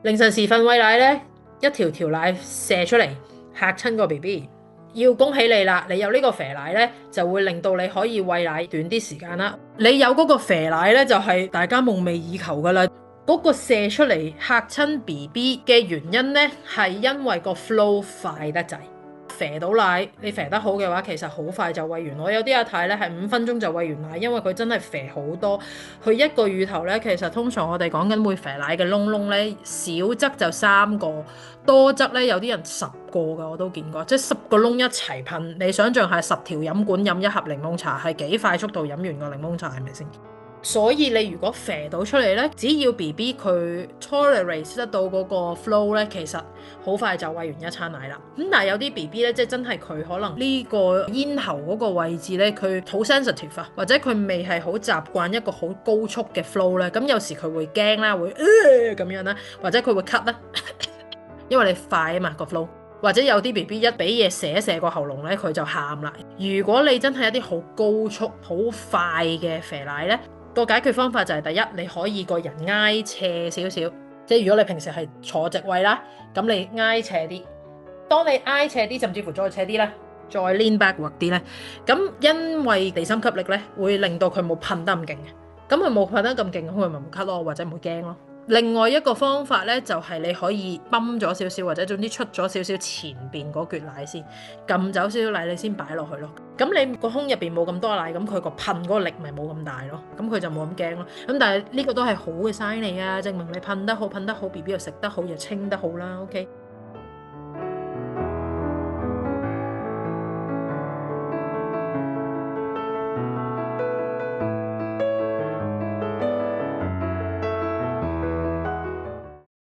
凌晨時分餵奶呢，一條條奶射出嚟嚇親個 BB。要恭喜你啦！你有呢個肥奶呢，就會令到你可以餵奶短啲時間啦。你有嗰個肥奶呢，就係大家夢寐以求噶啦。嗰個射出嚟嚇親 BB 嘅原因呢，係因為個 flow 快得滯。肥到奶，你肥得好嘅話，其實好快就餵完。我有啲阿太呢，係5分鐘就餵完奶，因為佢真係肥好多。佢一個乳頭呢，其實通常我哋講緊會肥奶嘅窿窿呢，少則就3個，多則呢，有啲人10個噶，我都見過，即係10個窿一齊噴。你想象下10條飲管飲一盒檸檬茶，係幾快速度飲完個檸檬茶，係咪先？所以你如果肥到出嚟呢，只要 BB 佢 tolerate 得到嗰個 flow 呢，其實好快就餵完一餐奶啦。咁但係有啲 BB 呢，即係真係佢可能呢個咽喉嗰個位置呢，佢好 sensitive 啊，或者佢未係好習慣一個好高速嘅 flow 呢。咁有時佢會驚啦，會咁樣啦，或者佢會咳啦，因為你快啊嘛個 flow。或者有啲 BB 一俾嘢射個喉嚨呢，佢就喊啦。如果你真係一啲好高速、好快嘅肥奶呢，個解決方法就係第一，你可以個人挨斜少少，即係如果你平時係坐直位啦，咁你挨斜啲。當你挨斜啲，甚至乎再斜啲咧，再 lean backward 啲咧，咁因為地心吸力咧，會令到佢冇噴得咁勁嘅，咁佢冇噴得咁勁，佢咪唔咳咯，或者唔會驚咯。另外一個方法咧，就係你可以泵咗少少，或者總之出咗少少前邊嗰橛奶先，撳走少少奶你先擺落去咯。咁你個胸入邊冇咁多奶，咁佢個噴嗰個力咪冇咁大咯，咁佢就冇咁驚咯。咁但係呢個都係好嘅 sign 嚟啊，證明你噴得好，BB 又食得好，又清得好啦。OK。